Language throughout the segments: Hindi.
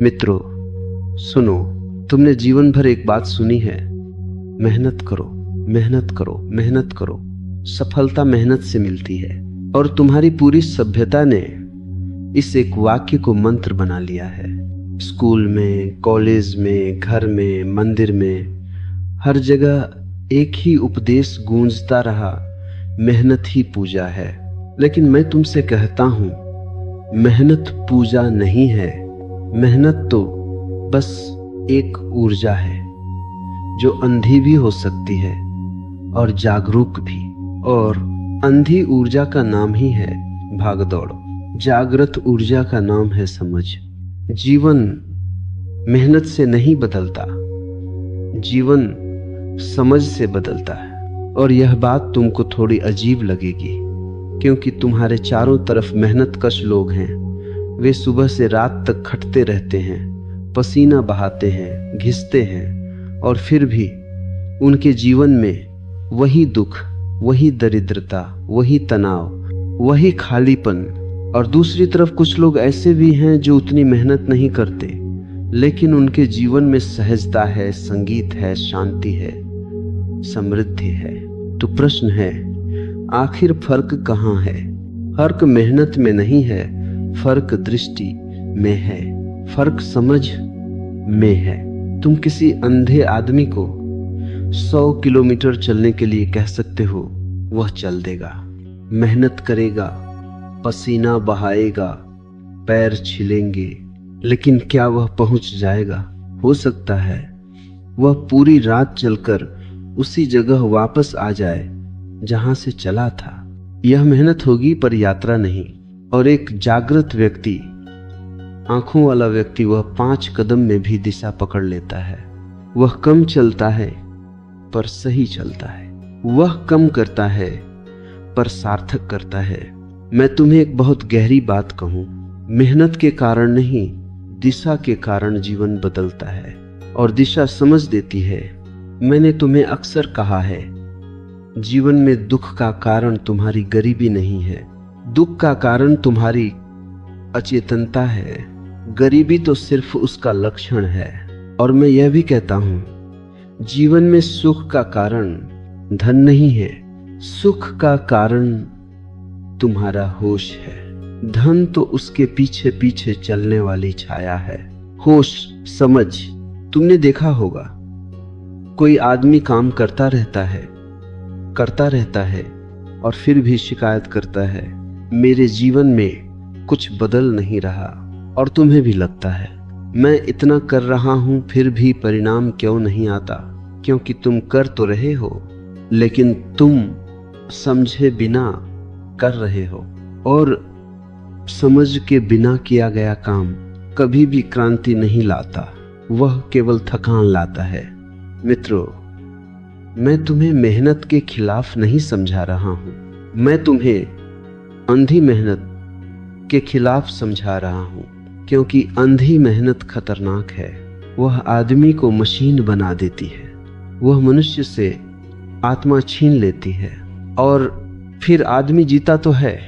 मित्रों, सुनो, तुमने जीवन भर एक बात सुनी है, मेहनत करो, मेहनत करो, मेहनत करो। सफलता मेहनत से मिलती है। और तुम्हारी पूरी सभ्यता ने इस एक वाक्य को मंत्र बना लिया है। स्कूल में, कॉलेज में, घर में, मंदिर में, हर जगह एक ही उपदेश गूंजता रहा, मेहनत ही पूजा है। लेकिन मैं तुमसे कहता हूं, मेहनत पूजा नहीं है। मेहनत तो बस एक ऊर्जा है जो अंधी भी हो सकती है और जागरूक भी। और अंधी ऊर्जा का नाम ही है भागदौड़, जागृत ऊर्जा का नाम है समझ। जीवन मेहनत से नहीं बदलता, जीवन समझ से बदलता है। और यह बात तुमको थोड़ी अजीब लगेगी, क्योंकि तुम्हारे चारों तरफ मेहनतकश लोग हैं। वे सुबह से रात तक खटते रहते हैं, पसीना बहाते हैं, घिसते हैं, और फिर भी उनके जीवन में वही दुख, वही दरिद्रता, वही तनाव, वही खालीपन। और दूसरी तरफ कुछ लोग ऐसे भी हैं जो उतनी मेहनत नहीं करते, लेकिन उनके जीवन में सहजता है, संगीत है, शांति है, समृद्धि है। तो प्रश्न है, आखिर फर्क कहाँ है? फर्क मेहनत में नहीं है, फर्क दृष्टि में है, फर्क समझ में है। तुम किसी अंधे आदमी को 100 किलोमीटर चलने के लिए कह सकते हो, वह चल देगा, मेहनत करेगा, पसीना बहाएगा, पैर छिलेंगे, लेकिन क्या वह पहुंच जाएगा? हो सकता है वह पूरी रात चलकर उसी जगह वापस आ जाए जहां से चला था। यह मेहनत होगी पर यात्रा नहीं। और एक जागृत व्यक्ति, आंखों वाला व्यक्ति, वह 5 कदम में भी दिशा पकड़ लेता है। वह कम चलता है पर सही चलता है, वह कम करता है पर सार्थक करता है। मैं तुम्हें एक बहुत गहरी बात कहूं, मेहनत के कारण नहीं, दिशा के कारण जीवन बदलता है और दिशा समझ देती है। मैंने तुम्हें अक्सर कहा है, जीवन में दुख का कारण तुम्हारी गरीबी नहीं है, दुख का कारण तुम्हारी अचेतनता है। गरीबी तो सिर्फ उसका लक्षण है। और मैं यह भी कहता हूं, जीवन में सुख का कारण धन नहीं है, सुख का कारण तुम्हारा होश है। धन तो उसके पीछे पीछे चलने वाली छाया है। होश, समझ। तुमने देखा होगा, कोई आदमी काम करता रहता है और फिर भी शिकायत करता है, मेरे जीवन में कुछ बदल नहीं रहा। और तुम्हें भी लगता है, मैं इतना कर रहा हूं फिर भी परिणाम क्यों नहीं आता? क्योंकि तुम कर तो रहे हो, लेकिन तुम समझे बिना कर रहे हो। और समझ के बिना किया गया काम कभी भी क्रांति नहीं लाता, वह केवल थकान लाता है। मित्रों, मैं तुम्हें मेहनत के खिलाफ नहीं समझा रहा हूं, मैं तुम्हें अंधी मेहनत के खिलाफ समझा रहा हूं। क्योंकि अंधी मेहनत खतरनाक है। वह आदमी को मशीन बना देती है, वह मनुष्य से आत्मा छीन लेती है। और फिर आदमी जीता तो है,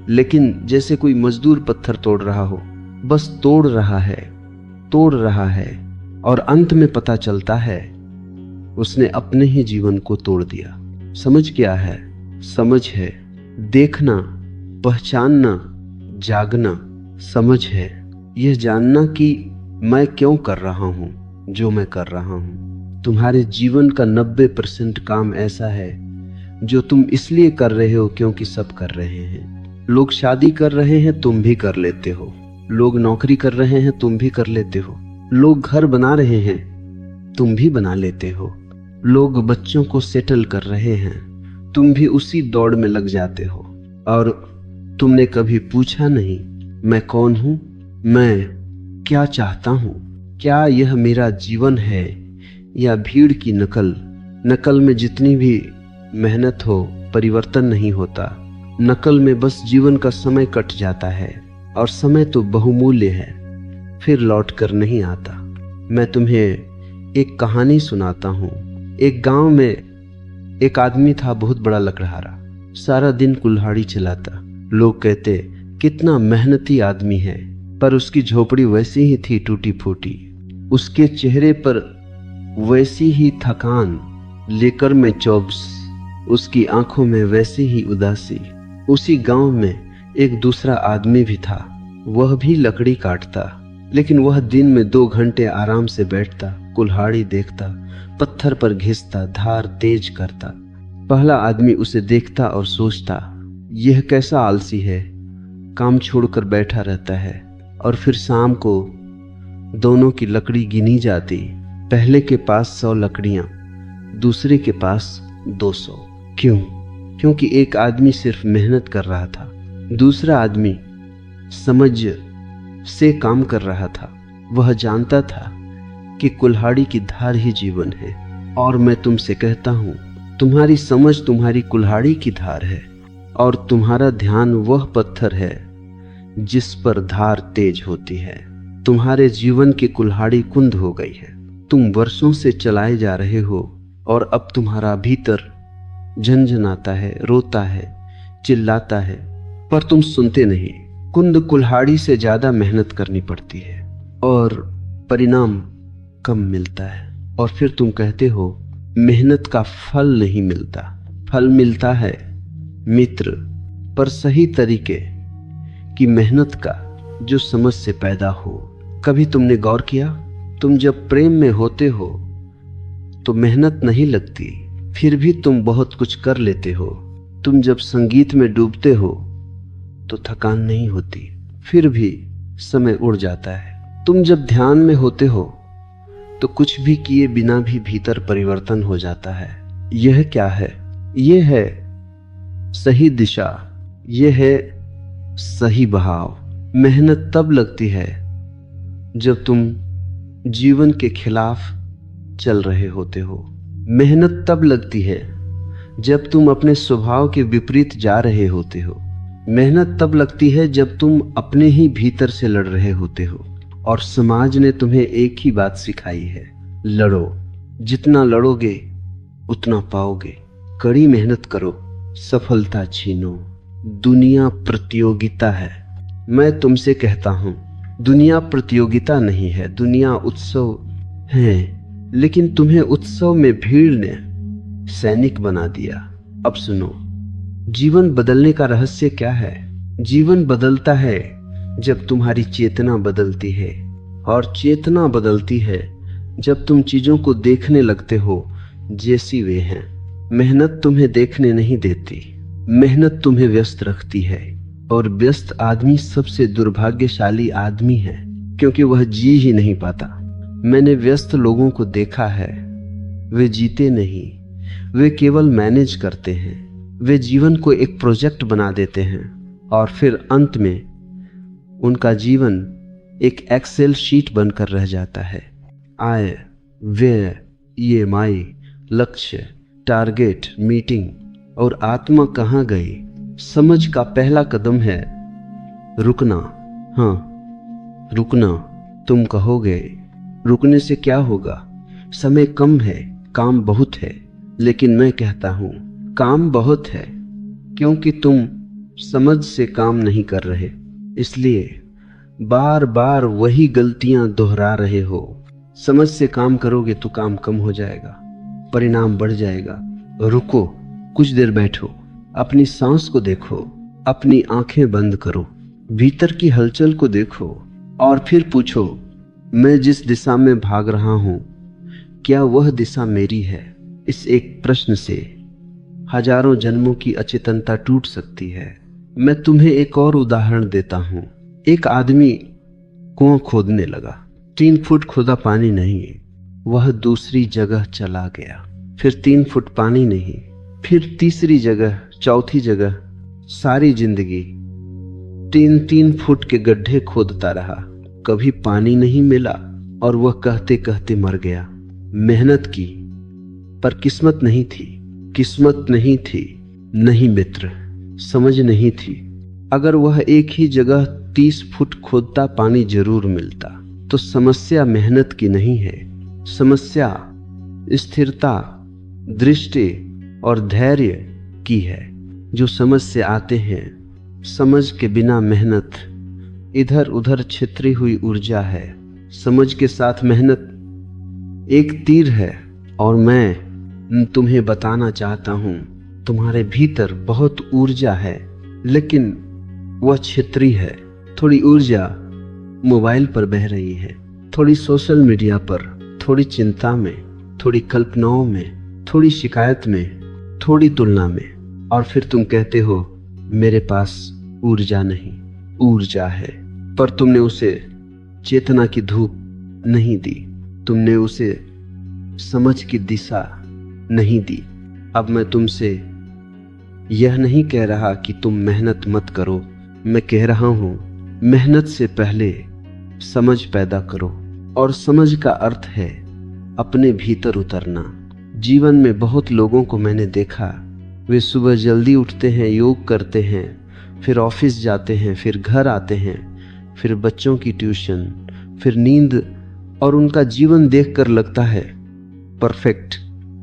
लेकिन जैसे कोई मजदूर पत्थर तोड़ रहा हो, बस तोड़ रहा है, और अंत में पता चलता है उसने अपने ही जीवन को तोड़ दिया। समझ क्या है? समझ है देखना, पहचानना, जागना। समझ है यह जानना कि मैं क्यों कर रहा हूं जो मैं कर रहा हूं। तुम्हारे जीवन का 90% काम ऐसा है जो तुम इसलिए कर रहे हो क्योंकि सब कर रहे हैं। लोग शादी कर रहे हैं, तुम भी कर लेते हो। लोग नौकरी कर रहे हैं, तुम भी कर लेते हो। लोग घर बना रहे हैं, तुम भी बना लेते हो। लोग बच्चों को सेटल कर रहे हैं, तुम भी उसी दौड़ में लग जाते हो। और तुमने कभी पूछा नहीं, मैं कौन हूं, मैं क्या चाहता हूं? क्या यह मेरा जीवन है या भीड़ की नकल? नकल में जितनी भी मेहनत हो, परिवर्तन नहीं होता। नकल में बस जीवन का समय कट जाता है, और समय तो बहुमूल्य है, फिर लौट कर नहीं आता। मैं तुम्हें एक कहानी सुनाता हूं। एक गांव में एक आदमी था, बहुत बड़ा लकड़हारा, सारा दिन कुल्हाड़ी चलाता। लोग कहते, कितना मेहनती आदमी है, पर उसकी झोपड़ी वैसी ही थी टूटी फूटी। उसके चेहरे पर वैसी ही थकान लेकर मैं चौबस, उसकी आंखों में वैसी ही उदासी। उसी गांव में एक दूसरा आदमी भी था, वह भी लकड़ी काटता, लेकिन वह दिन में 2 घंटे आराम से बैठता, कुल्हाड़ी देखता, पत्थर पर घिसता, धार तेज करता। पहला आदमी उसे देखता और सोचता, यह कैसा आलसी है, काम छोड़कर बैठा रहता है। और फिर शाम को दोनों की लकड़ी गिनी जाती, पहले के पास 100 लकड़ियां, दूसरे के पास 200। क्यों? क्योंकि एक आदमी सिर्फ मेहनत कर रहा था, दूसरा आदमी समझ से काम कर रहा था। वह जानता था कि कुल्हाड़ी की धार ही जीवन है। और मैं तुमसे कहता हूं, तुम्हारी समझ तुम्हारी कुल्हाड़ी की धार है और तुम्हारा ध्यान वह पत्थर है जिस पर धार तेज होती है। तुम्हारे जीवन की कुल्हाड़ी कुंद हो गई है। तुम वर्षों से चलाए जा रहे हो और अब तुम्हारा भीतर झनझनाता है, रोता है, चिल्लाता है, पर तुम सुनते नहीं। कुंद कुल्हाड़ी से ज्यादा मेहनत करनी पड़ती है और परिणाम कम मिलता है। और फिर तुम कहते हो मेहनत का फल नहीं मिलता। फल मिलता है मित्र, पर सही तरीके की मेहनत का, जो समझ से पैदा हो। कभी तुमने गौर किया, तुम जब प्रेम में होते हो तो मेहनत नहीं लगती, फिर भी तुम बहुत कुछ कर लेते हो। तुम जब संगीत में डूबते हो तो थकान नहीं होती, फिर भी समय उड़ जाता है। तुम जब ध्यान में होते हो तो कुछ भी किए बिना भी भीतर परिवर्तन हो जाता है। यह क्या है? यह है सही दिशा, यह है सही बहाव। मेहनत तब लगती है जब तुम जीवन के खिलाफ चल रहे होते हो। मेहनत तब लगती है जब तुम अपने स्वभाव के विपरीत जा रहे होते हो। मेहनत तब लगती है जब तुम अपने ही भीतर से लड़ रहे होते हो। और समाज ने तुम्हें एक ही बात सिखाई है, लड़ो। जितना लड़ोगे उतना पाओगे। कड़ी मेहनत करो, सफलता छीनो। दुनिया प्रतियोगिता है। मैं तुमसे कहता हूं, दुनिया प्रतियोगिता नहीं है, दुनिया उत्सव है। लेकिन तुम्हें उत्सव में भीड़ ने सैनिक बना दिया। अब सुनो, जीवन बदलने का रहस्य क्या है? जीवन बदलता है जब तुम्हारी चेतना बदलती है, और चेतना बदलती है जब तुम चीजों को देखने लगते हो जैसी वे हैं। मेहनत तुम्हें देखने नहीं देती, मेहनत तुम्हें व्यस्त रखती है। और व्यस्त आदमी सबसे दुर्भाग्यशाली आदमी है, क्योंकि वह जी ही नहीं पाता। मैंने व्यस्त लोगों को देखा है, वे जीते नहीं, वे केवल मैनेज करते हैं। वे जीवन को एक प्रोजेक्ट बना देते हैं और फिर अंत में उनका जीवन एक एक्सेल शीट बनकर रह जाता है। आय, व्यय, EMI, लक्ष्य, टारगेट, मीटिंग, और आत्मा कहाँ गई? समझ का पहला कदम है रुकना। हाँ, रुकना। तुम कहोगे रुकने से क्या होगा? समय कम है, काम बहुत है। लेकिन मैं कहता हूं, काम बहुत है क्योंकि तुम समझ से काम नहीं कर रहे, इसलिए बार बार वही गलतियां दोहरा रहे हो। समझ से काम करोगे तो काम कम हो जाएगा, परिणाम बढ़ जाएगा। रुको, कुछ देर बैठो, अपनी सांस को देखो, अपनी आंखें बंद करो, भीतर की हलचल को देखो और फिर पूछो, मैं जिस दिशा में भाग रहा हूं, क्या वह दिशा मेरी है? इस एक प्रश्न से हजारों जन्मों की अचेतनता टूट सकती है। मैं तुम्हें एक और उदाहरण देता हूं। एक आदमी कुआं खोदने लगा, 3 फुट खोदा, पानी नहीं। वह दूसरी जगह चला गया, फिर 3 फुट पानी नहीं, फिर तीसरी जगह, चौथी जगह। सारी जिंदगी 3-3 फुट के गड्ढे खोदता रहा, कभी पानी नहीं मिला और वह कहते कहते मर गया। मेहनत की, पर किस्मत नहीं थी। किस्मत नहीं थी, नहीं मित्र, समझ नहीं थी। अगर वह एक ही जगह 30 फुट खोदता, पानी जरूर मिलता। तो समस्या मेहनत की नहीं है, समस्या स्थिरता, दृष्टि और धैर्य की है। जो समझ से आते हैं, समझ के बिना मेहनत इधर उधर छितरी हुई ऊर्जा है। समझ के साथ मेहनत एक तीर है। और मैं तुम्हें बताना चाहता हूं, तुम्हारे भीतर बहुत ऊर्जा है, लेकिन वह छितरी है। थोड़ी ऊर्जा मोबाइल पर बह रही है, थोड़ी सोशल मीडिया पर, थोड़ी चिंता में, थोड़ी कल्पनाओं में, थोड़ी शिकायत में, थोड़ी तुलना में। और फिर तुम कहते हो मेरे पास ऊर्जा नहीं। ऊर्जा है, पर तुमने उसे चेतना की धूप नहीं दी, तुमने उसे समझ की दिशा नहीं दी। अब मैं तुमसे यह नहीं कह रहा कि तुम मेहनत मत करो, मैं कह रहा हूं मेहनत से पहले समझ पैदा करो। और समझ का अर्थ है अपने भीतर उतरना। जीवन में बहुत लोगों को मैंने देखा, वे सुबह जल्दी उठते हैं, योग करते हैं, फिर ऑफिस जाते हैं, फिर घर आते हैं, फिर बच्चों की ट्यूशन, फिर नींद, और उनका जीवन देखकर लगता है परफेक्ट,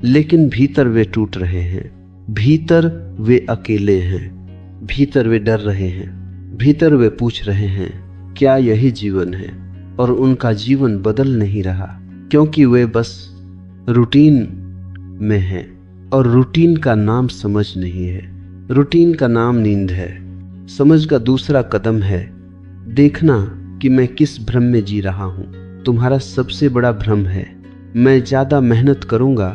लेकिन भीतर वे टूट रहे हैं, भीतर वे अकेले हैं, भीतर वे डर रहे हैं, भीतर वे पूछ रहे हैं क्या यही जीवन है। और उनका जीवन बदल नहीं रहा, क्योंकि वे बस रूटीन में हैं। और रूटीन का नाम समझ नहीं है, रूटीन का नाम नींद है। समझ का दूसरा कदम है देखना कि मैं किस भ्रम में जी रहा हूं। तुम्हारा सबसे बड़ा भ्रम है मैं ज्यादा मेहनत करूंगा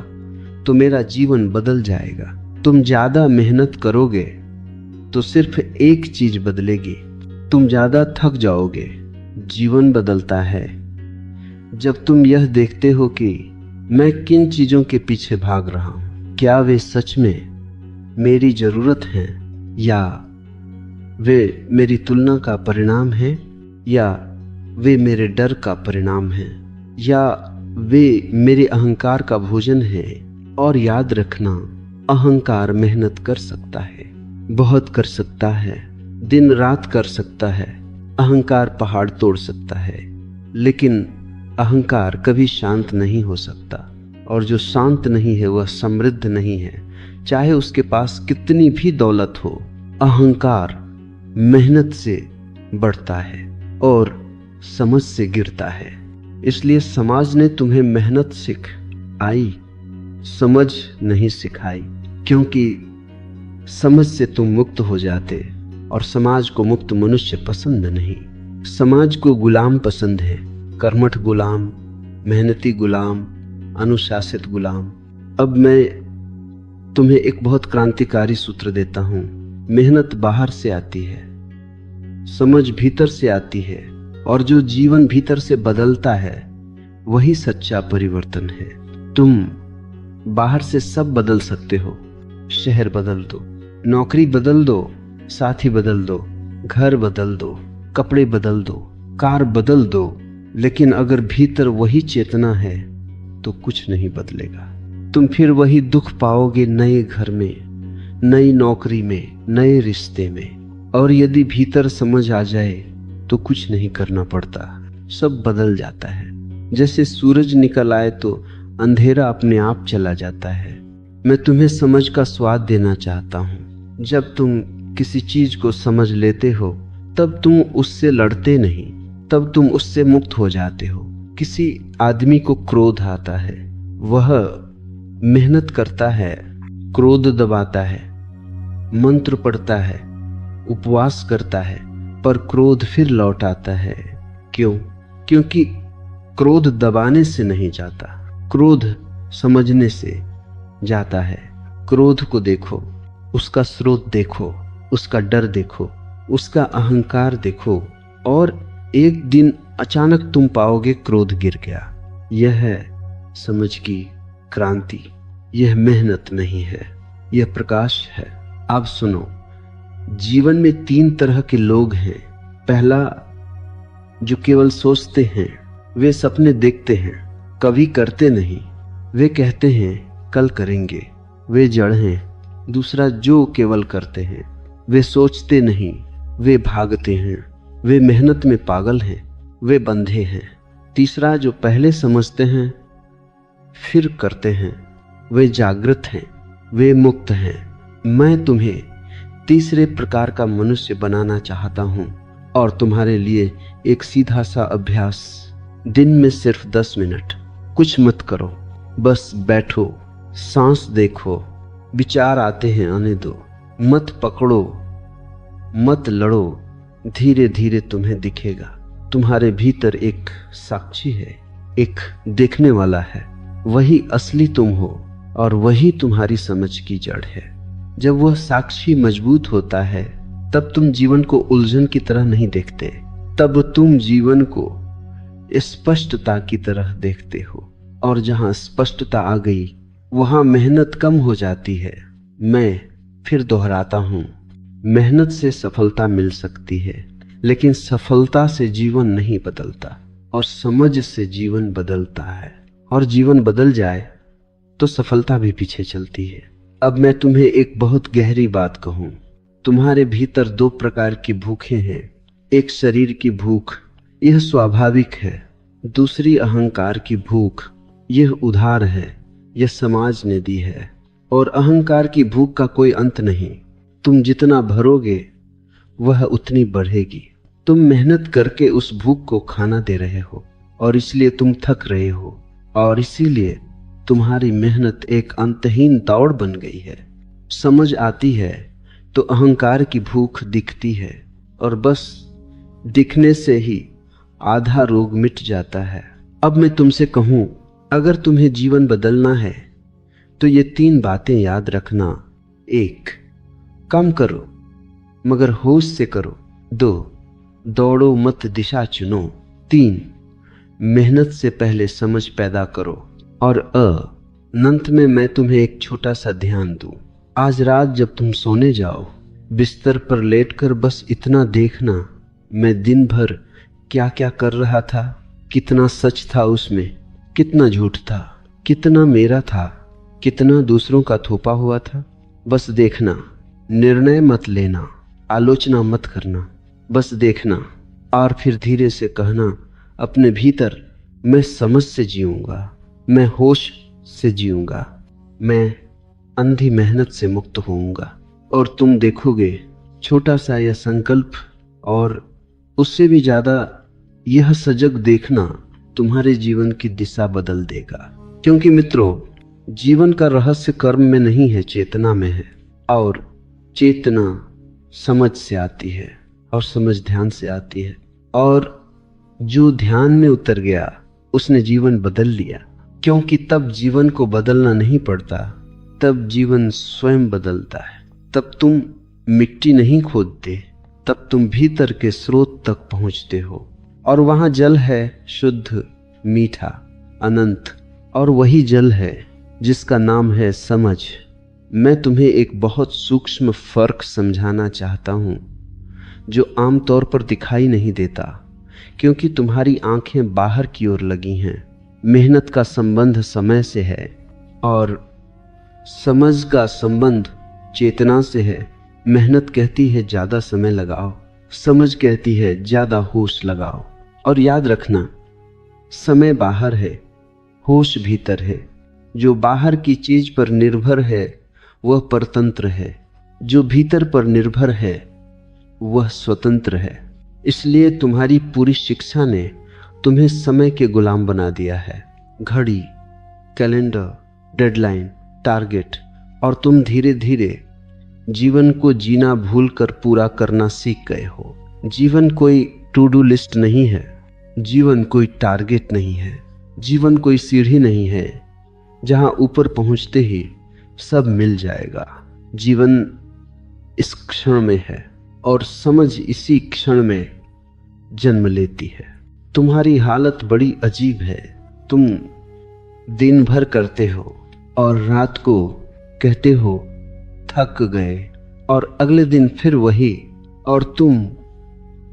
तो मेरा जीवन बदल जाएगा। तुम ज्यादा मेहनत करोगे तो सिर्फ एक चीज बदलेगी, तुम ज्यादा थक जाओगे। जीवन बदलता है जब तुम यह देखते हो कि मैं किन चीजों के पीछे भाग रहा हूं, क्या वे सच में मेरी जरूरत है, या वे मेरी तुलना का परिणाम है, या वे मेरे डर का परिणाम है, या वे मेरे अहंकार का भोजन है। और याद रखना, अहंकार मेहनत कर सकता है, बहुत कर सकता है, दिन रात कर सकता है। अहंकार पहाड़ तोड़ सकता है, लेकिन अहंकार कभी शांत नहीं हो सकता। और जो शांत नहीं है वह समृद्ध नहीं है, चाहे उसके पास कितनी भी दौलत हो। अहंकार मेहनत से बढ़ता है और समझ से गिरता है। इसलिए समाज ने तुम्हें मेहनत सिखाई, समझ नहीं सिखाई, क्योंकि समझ से तुम मुक्त हो जाते। और समाज को मुक्त मनुष्य पसंद नहीं, समाज को गुलाम पसंद है, कर्मठ गुलाम, मेहनती गुलाम, अनुशासित गुलाम। अब मैं तुम्हें एक बहुत क्रांतिकारी सूत्र देता हूं। मेहनत बाहर से आती है, समझ भीतर से आती है, और जो जीवन भीतर से बदलता है वही सच्चा परिवर्तन है। तुम बाहर से सब बदल सकते हो, शहर बदल दो, नौकरी बदल दो, साथी बदल दो, घर बदल दो, कपड़े बदल दो, कार बदल दो, लेकिन अगर भीतर वही चेतना है तो कुछ नहीं बदलेगा। तुम फिर वही दुख पाओगे नए घर में, नई नौकरी में, नए रिश्ते में। और यदि भीतर समझ आ जाए तो कुछ नहीं करना पड़ता, सब बदल जाता है। जैसे सूरज निकल आए तो अंधेरा अपने आप चला जाता है। मैं तुम्हें समझ का स्वाद देना चाहता हूं। जब तुम किसी चीज को समझ लेते हो तब तुम उससे लड़ते नहीं, तब तुम उससे मुक्त हो जाते हो। किसी आदमी को क्रोध आता है, वह मेहनत करता है, क्रोध दबाता है, मंत्र पढ़ता है, उपवास करता है, पर क्रोध फिर लौट आता है। क्यों? क्योंकि क्रोध दबाने से नहीं जाता, क्रोध समझने से जाता है। क्रोध को देखो, उसका स्रोत देखो, उसका डर देखो, उसका अहंकार देखो, और एक दिन अचानक तुम पाओगे क्रोध गिर गया। यह है समझ की क्रांति। यह मेहनत नहीं है, यह प्रकाश है। अब सुनो, जीवन में 3 तरह के लोग हैं। पहला, जो केवल सोचते हैं, वे सपने देखते हैं, कभी करते नहीं, वे कहते हैं कल करेंगे, वे जड़ हैं। दूसरा, जो केवल करते हैं, वे सोचते नहीं, वे भागते हैं, वे मेहनत में पागल हैं, वे बंधे हैं। तीसरा, जो पहले समझते हैं फिर करते हैं, वे जागृत हैं, वे मुक्त हैं। मैं तुम्हें तीसरे प्रकार का मनुष्य बनाना चाहता हूं, और तुम्हारे लिए एक सीधा सा अभ्यास, दिन में सिर्फ 10 मिनट। कुछ मत करो, बस बैठो, सांस देखो, विचार आते हैं आने दो, मत पकड़ो, मत लड़ो। धीरे धीरे तुम्हें दिखेगा तुम्हारे भीतर एक साक्षी है, एक देखने वाला है। वही असली तुम हो और वही तुम्हारी समझ की जड़ है। जब वह साक्षी मजबूत होता है तब तुम जीवन को उलझन की तरह नहीं देखते, तब तुम जीवन को स्पष्टता की तरह देखते हो। और जहां स्पष्टता आ गई वहां मेहनत कम हो जाती है। मैं फिर दोहराता हूं, मेहनत से सफलता मिल सकती है, लेकिन सफलता से जीवन नहीं बदलता, और समझ से जीवन बदलता है। और जीवन बदल जाए तो सफलता भी पीछे चलती है। अब मैं तुम्हें एक बहुत गहरी बात कहूं, तुम्हारे भीतर 2 प्रकार की भूखें हैं। एक शरीर की भूख, यह स्वाभाविक है। दूसरी अहंकार की भूख, यह उधार है, यह समाज ने दी है। और अहंकार की भूख का कोई अंत नहीं। तुम जितना भरोगे वह उतनी बढ़ेगी। तुम मेहनत करके उस भूख को खाना दे रहे हो और इसलिए तुम थक रहे हो, और इसीलिए तुम्हारी मेहनत एक अंतहीन दौड़ बन गई है। समझ आती है तो अहंकार की भूख दिखती है, और बस दिखने से ही आधा रोग मिट जाता है। अब मैं तुमसे कहूं, अगर तुम्हें जीवन बदलना है तो ये 3 बातें याद रखना। 1, कम करो मगर होश से करो। 2, दौड़ो मत दिशा चुनो। 3, मेहनत से पहले समझ पैदा करो। और अंत में मैं तुम्हें एक छोटा सा ध्यान दूं। आज रात जब तुम सोने जाओ, बिस्तर पर लेटकर बस इतना देखना, मैं दिन भर क्या क्या कर रहा था, कितना सच था उसमें, कितना झूठ था, कितना मेरा था, कितना दूसरों का थोपा हुआ था। बस देखना, निर्णय मत लेना, आलोचना मत करना, बस देखना। और फिर धीरे से कहना अपने भीतर, मैं समझ से जीऊंगा, मैं होश से जीऊंगा, मैं अंधी मेहनत से मुक्त होऊंगा। और तुम देखोगे छोटा सा यह संकल्प और उससे भी ज्यादा यह सजग देखना तुम्हारे जीवन की दिशा बदल देगा। क्योंकि मित्रों, जीवन का रहस्य कर्म में नहीं है, चेतना में है। और चेतना समझ से आती है और समझ ध्यान से आती है। और जो ध्यान में उतर गया उसने जीवन बदल लिया। क्योंकि तब जीवन को बदलना नहीं पड़ता, तब जीवन स्वयं बदलता है। तब तुम मिट्टी नहीं खोदते, तब तुम भीतर के स्रोत तक पहुंचते हो, और वहां जल है शुद्ध, मीठा, अनंत। और वही जल है जिसका नाम है समझ। मैं तुम्हें एक बहुत सूक्ष्म फर्क समझाना चाहता हूं जो आमतौर पर दिखाई नहीं देता, क्योंकि तुम्हारी आंखें बाहर की ओर लगी हैं। मेहनत का संबंध समय से है और समझ का संबंध चेतना से है। मेहनत कहती है ज्यादा समय लगाओ, समझ कहती है ज्यादा होश लगाओ। और याद रखना, समय बाहर है, होश भीतर है। जो बाहर की चीज पर निर्भर है वह परतंत्र है, जो भीतर पर निर्भर है वह स्वतंत्र है। इसलिए तुम्हारी पूरी शिक्षा ने तुम्हें समय के गुलाम बना दिया है। घड़ी, कैलेंडर, डेडलाइन, टारगेट। और तुम धीरे धीरे जीवन को जीना भूलकर पूरा करना सीख गए हो। जीवन कोई टू डू लिस्ट नहीं है, जीवन कोई टारगेट नहीं है, जीवन कोई सीढ़ी नहीं है जहां ऊपर पहुंचते ही सब मिल जाएगा। जीवन इस क्षण में है और समझ इसी क्षण में जन्म लेती है। तुम्हारी हालत बड़ी अजीब है। तुम दिन भर करते हो और रात को कहते हो थक गए, और अगले दिन फिर वही, और तुम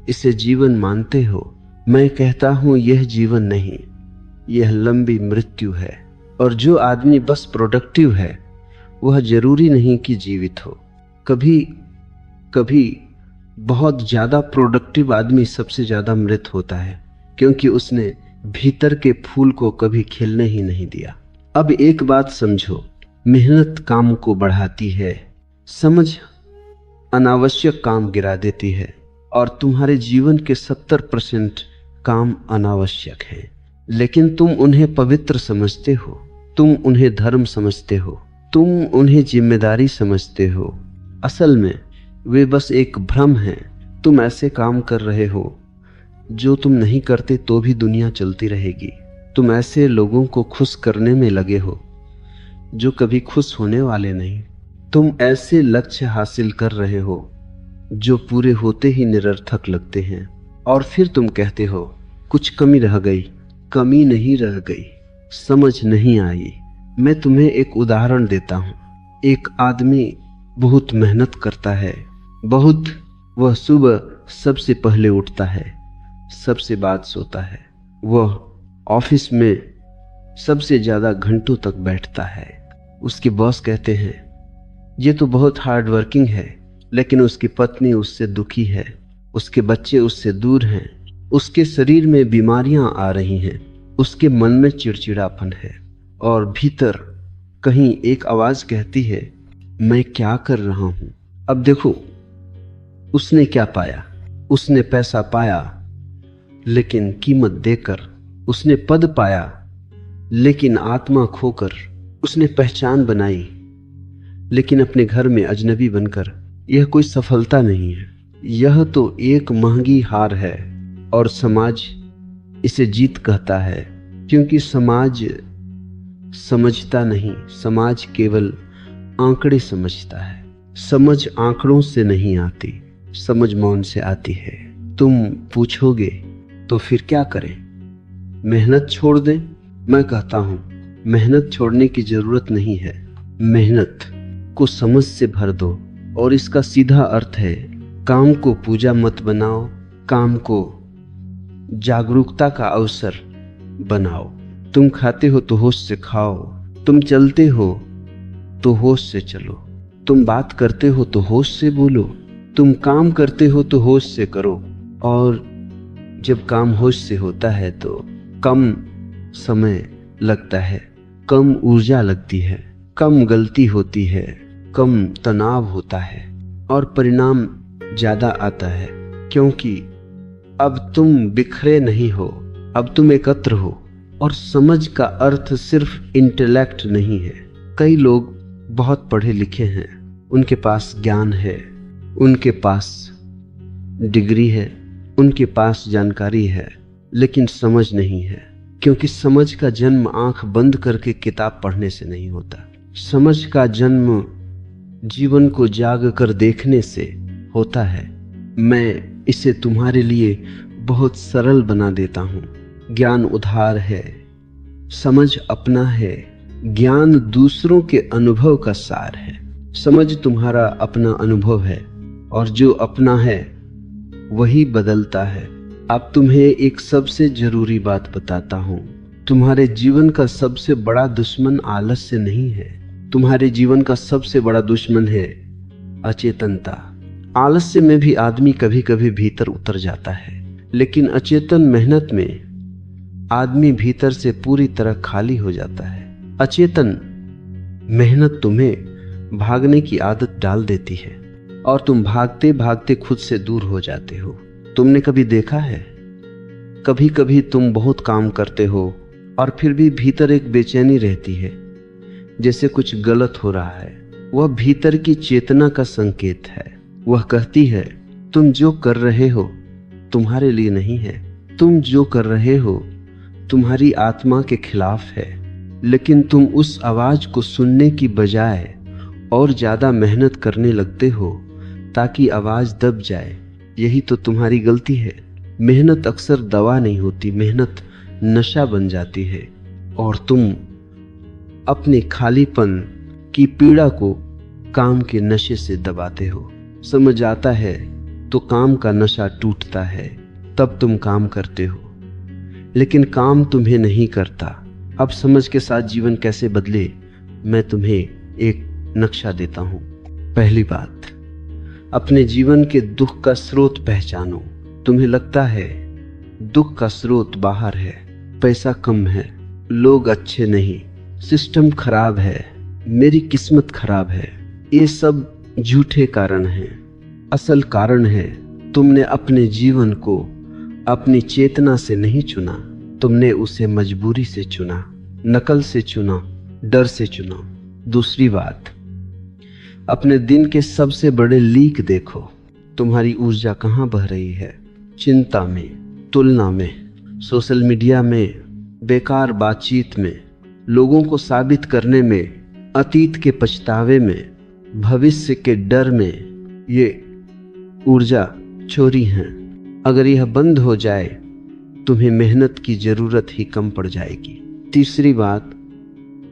इसे जीवन मानते हो। मैं कहता हूं यह जीवन नहीं, यह लंबी मृत्यु है। और जो आदमी बस प्रोडक्टिव है वह जरूरी नहीं कि जीवित हो। कभी कभी बहुत ज्यादा प्रोडक्टिव आदमी सबसे ज्यादा मृत होता है, क्योंकि उसने भीतर के फूल को कभी खिलने ही नहीं दिया। अब एक बात समझो, मेहनत काम को बढ़ाती है, समझ अनावश्यक काम गिरा देती है, और तुम्हारे जीवन के 70% काम अनावश्यक हैं, लेकिन तुम उन्हें पवित्र समझते हो, तुम उन्हें धर्म समझते हो, तुम उन्हें जिम्मेदारी समझते हो। असल में वे बस एक भ्रम है। तुम ऐसे काम कर रहे हो जो तुम नहीं करते तो भी दुनिया चलती रहेगी। तुम ऐसे लोगों को खुश करने में लगे हो जो कभी खुश होने वाले नहीं। तुम ऐसे लक्ष्य हासिल कर रहे हो जो पूरे होते ही निरर्थक लगते हैं, और फिर तुम कहते हो कुछ कमी रह गई। कमी नहीं रह गई, समझ नहीं आई। मैं तुम्हें एक उदाहरण देता हूँ। एक आदमी बहुत मेहनत करता है, बहुत। वह सुबह सबसे पहले उठता है, सबसे बाद सोता है। वह ऑफिस में सबसे ज्यादा घंटों तक बैठता है। उसके बॉस कहते हैं ये तो बहुत हार्ड वर्किंग है, लेकिन उसकी पत्नी उससे दुखी है, उसके बच्चे उससे दूर हैं, उसके शरीर में बीमारियां आ रही हैं, उसके मन में चिड़चिड़ापन है, और भीतर कहीं एक आवाज कहती है मैं क्या कर रहा हूं। अब देखो, उसने क्या पाया? उसने पैसा पाया, लेकिन कीमत देकर। उसने पद पाया, लेकिन आत्मा खोकर। उसने पहचान बनाई, लेकिन अपने घर में अजनबी बनकर। यह कोई सफलता नहीं है, यह तो एक महंगी हार है। और समाज इसे जीत कहता है, क्योंकि समाज समझता नहीं, समाज केवल आंकड़े समझता है। समझ आंकड़ों से नहीं आती, समझ मौन से आती है। तुम पूछोगे तो फिर क्या करें? मेहनत छोड़ दें? मैं कहता हूं मेहनत छोड़ने की जरूरत नहीं है। मेहनत को समझ से भर दो, और इसका सीधा अर्थ है काम को पूजा मत बनाओ, काम को जागरूकता का अवसर बनाओ। तुम खाते हो तो होश से खाओ, तुम चलते हो तो होश से चलो, तुम बात करते हो तो होश से बोलो, तुम काम करते हो तो होश से करो। और जब काम होश से होता है तो कम समय लगता है, कम ऊर्जा लगती है, कम गलती होती है, कम तनाव होता है, और परिणाम ज्यादा आता है। क्योंकि अब तुम बिखरे नहीं हो, अब तुम एकत्र हो। और समझ का अर्थ सिर्फ इंटेलेक्ट नहीं है। कई लोग बहुत पढ़े लिखे हैं, उनके पास ज्ञान है, उनके पास डिग्री है, उनके पास जानकारी है, लेकिन समझ नहीं है। क्योंकि समझ का जन्म आंख बंद करके किताब पढ़ने से नहीं होता। समझ का जन्म जीवन को जाग कर देखने से होता है। मैं इसे तुम्हारे लिए बहुत सरल बना देता हूं। ज्ञान उधार है, समझ अपना है। ज्ञान दूसरों के अनुभव का सार है। समझ तुम्हारा अपना अनुभव है, और जो अपना है वही बदलता है। अब तुम्हें एक सबसे जरूरी बात बताता हूं। तुम्हारे जीवन का सबसे बड़ा दुश्मन आलस्य नहीं है, तुम्हारे जीवन का सबसे बड़ा दुश्मन है अचेतनता। आलस्य में भी आदमी कभी कभी भीतर उतर जाता है, लेकिन अचेतन मेहनत में आदमी भीतर से पूरी तरह खाली हो जाता है। अचेतन मेहनत तुम्हें भागने की आदत डाल देती है, और तुम भागते भागते खुद से दूर हो जाते हो। तुमने कभी देखा है, कभी कभी तुम बहुत काम करते हो और फिर भी भीतर एक बेचैनी रहती है, जैसे कुछ गलत हो रहा है। वह भीतर की चेतना का संकेत है। वह कहती है तुम जो कर रहे हो तुम्हारे लिए नहीं है, तुम जो कर रहे हो तुम्हारी आत्मा के खिलाफ है। लेकिन तुम उस आवाज को सुनने की बजाय और ज्यादा मेहनत करने लगते हो ताकि आवाज दब जाए। यही तो तुम्हारी गलती है। मेहनत अक्सर दवा नहीं होती, मेहनत नशा बन जाती है, और तुम अपने खालीपन की पीड़ा को काम के नशे से दबाते हो। समझ आता है तो काम का नशा टूटता है, तब तुम काम करते हो, लेकिन काम तुम्हें नहीं करता। अब समझ के साथ जीवन कैसे बदले, मैं तुम्हें एक नक्शा देता हूं। पहली बात, अपने जीवन के दुख का स्रोत पहचानो। तुम्हें लगता है दुख का स्रोत बाहर है, पैसा कम है, लोग अच्छे नहीं, सिस्टम खराब है, मेरी किस्मत खराब है। ये सब झूठे कारण हैं। असल कारण है तुमने अपने जीवन को अपनी चेतना से नहीं चुना, तुमने उसे मजबूरी से चुना, नकल से चुना, डर से चुना। दूसरी बात, अपने दिन के सबसे बड़े लीक देखो। तुम्हारी ऊर्जा कहाँ बह रही है? चिंता में, तुलना में, सोशल मीडिया में, बेकार बातचीत में, लोगों को साबित करने में, अतीत के पछतावे में, भविष्य के डर में। ये ऊर्जा चोरी है। अगर यह बंद हो जाए तुम्हें मेहनत की जरूरत ही कम पड़ जाएगी। तीसरी बात,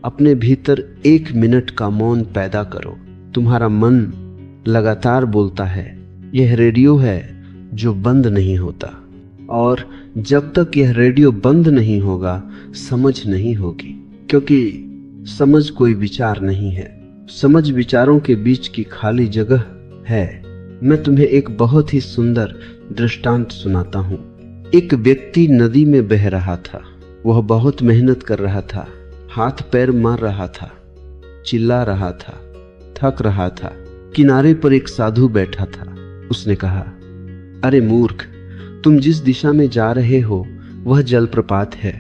अपने भीतर 1 मिनट का मौन पैदा करो। तुम्हारा मन लगातार बोलता है, यह रेडियो है जो बंद नहीं होता, और जब तक यह रेडियो बंद नहीं होगा समझ नहीं होगी, क्योंकि समझ कोई विचार नहीं है, समझ विचारों के बीच की खाली जगह है। मैं तुम्हें एक बहुत ही सुंदर दृष्टांत सुनाता हूँ। एक व्यक्ति नदी में बह रहा था। वह बहुत मेहनत कर रहा था, हाथ पैर मार रहा था, चिल्ला रहा था, थक रहा था। किनारे पर एक साधु बैठा था। उसने कहा, अरे मूर्ख, तुम जिस दिशा में जा रहे हो वह जलप्रपात है,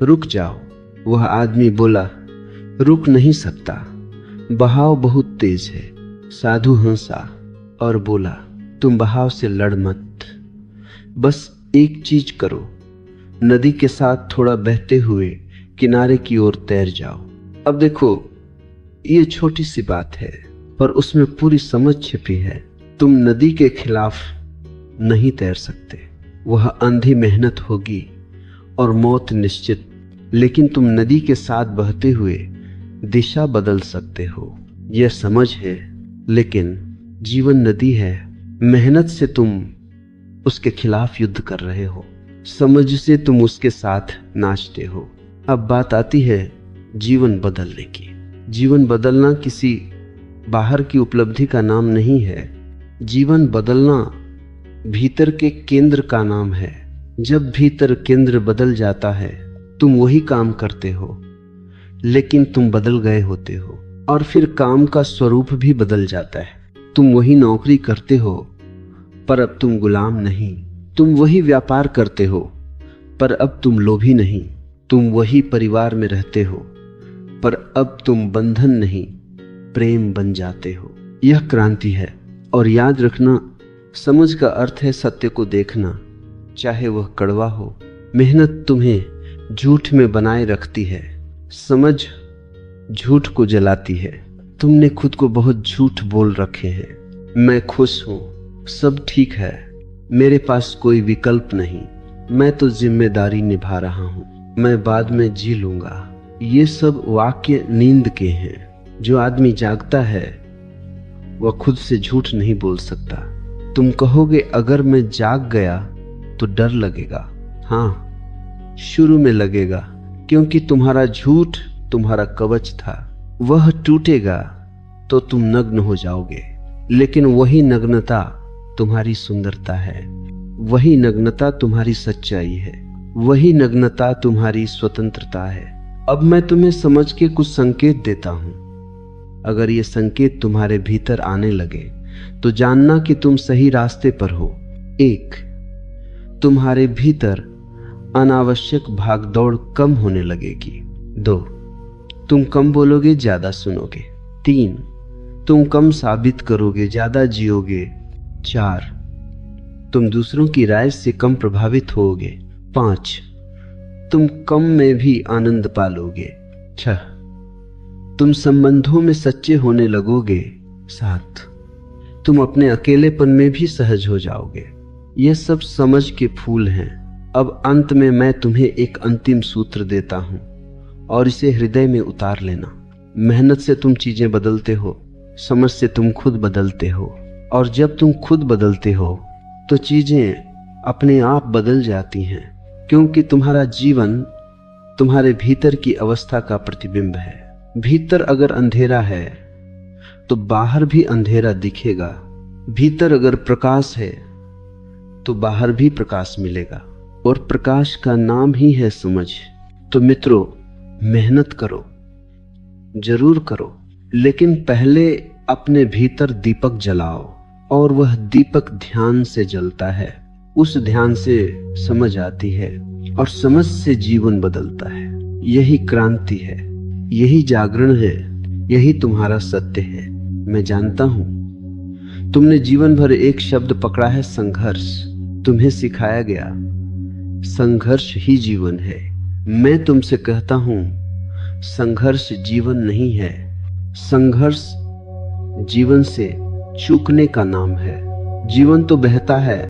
रुक जाओ। वह आदमी बोला, रुक नहीं सकता, बहाव बहुत तेज है। साधु हंसा और बोला, तुम बहाव से लड़ मत, बस एक चीज करो, नदी के साथ थोड़ा बहते हुए किनारे की ओर तैर जाओ। अब देखो, ये छोटी सी बात है पर उसमें पूरी समझ छिपी है। तुम नदी के खिलाफ नहीं तैर सकते, वह अंधी मेहनत होगी और मौत निश्चित, लेकिन तुम नदी के साथ बहते हुए दिशा बदल सकते हो। यह समझ है, लेकिन जीवन नदी है। मेहनत से तुम उसके खिलाफ युद्ध कर रहे हो, समझ से तुम उसके साथ नाचते हो। अब बात आती है जीवन बदलने की। जीवन बदलना किसी बाहर की उपलब्धि का नाम नहीं है। जीवन बदलना भीतर के केंद्र का नाम है। जब भीतर केंद्र बदल जाता है तुम वही काम करते हो, लेकिन तुम बदल गए होते हो, और फिर काम का स्वरूप भी बदल जाता है। तुम वही नौकरी करते हो पर अब तुम गुलाम नहीं। तुम वही व्यापार करते हो पर अब तुम लोभी नहीं। तुम वही परिवार में रहते हो पर अब तुम बंधन नहीं, प्रेम बन जाते हो। यह क्रांति है। और याद रखना, समझ का अर्थ है सत्य को देखना, चाहे वह कड़वा हो। मेहनत तुम्हें झूठ में बनाए रखती है, समझ झूठ को जलाती है। तुमने खुद को बहुत झूठ बोल रखे हैं। मैं खुश हूं, सब ठीक है, मेरे पास कोई विकल्प नहीं, मैं तो जिम्मेदारी निभा रहा हूं, मैं बाद में जी लूंगा। ये सब वाक्य नींद के हैं। जो आदमी जागता है वह खुद से झूठ नहीं बोल सकता। तुम कहोगे अगर मैं जाग गया तो डर लगेगा। हाँ, शुरू में लगेगा, क्योंकि तुम्हारा झूठ तुम्हारा कवच था। वह टूटेगा तो तुम नग्न हो जाओगे, लेकिन वही नग्नता तुम्हारी सुंदरता है, वही नग्नता तुम्हारी सच्चाई है, वही नग्नता तुम्हारी स्वतंत्रता है। अब मैं तुम्हें समझ के कुछ संकेत देता हूं। अगर ये संकेत तुम्हारे भीतर आने लगे तो जानना कि तुम सही रास्ते पर हो। 1, तुम्हारे भीतर अनावश्यक भागदौड़ कम होने लगेगी। 2, तुम कम बोलोगे, ज्यादा सुनोगे। 3, तुम कम साबित करोगे, ज्यादा जियोगे। 4, तुम दूसरों की राय से कम प्रभावित होगे। 5, तुम कम में भी आनंद पालोगे। 6, तुम संबंधों में सच्चे होने लगोगे। 7, तुम अपने अकेलेपन में भी सहज हो जाओगे। ये सब समझ के फूल हैं। अब अंत में मैं तुम्हें एक अंतिम सूत्र देता हूं और इसे हृदय में उतार लेना। मेहनत से तुम चीजें बदलते हो, समझ से तुम खुद बदलते हो, और जब तुम खुद बदलते हो तो चीजें अपने आप बदल जाती हैं, क्योंकि तुम्हारा जीवन तुम्हारे भीतर की अवस्था का प्रतिबिंब है। भीतर अगर अंधेरा है तो बाहर भी अंधेरा दिखेगा। भीतर अगर प्रकाश है तो बाहर भी प्रकाश मिलेगा, और प्रकाश का नाम ही है समझ। तो मित्रों, मेहनत करो, जरूर करो, लेकिन पहले अपने भीतर दीपक जलाओ। और वह दीपक ध्यान से जलता है। उस ध्यान से समझ आती है और समझ से जीवन बदलता है। यही क्रांति है, यही जागरण है, यही तुम्हारा सत्य है। मैं जानता हूं तुमने जीवन भर एक शब्द पकड़ा है, संघर्ष। तुम्हें सिखाया गया संघर्ष ही जीवन है। मैं तुमसे कहता हूं संघर्ष जीवन नहीं है। संघर्ष जीवन से चूकने का नाम है। जीवन तो बहता है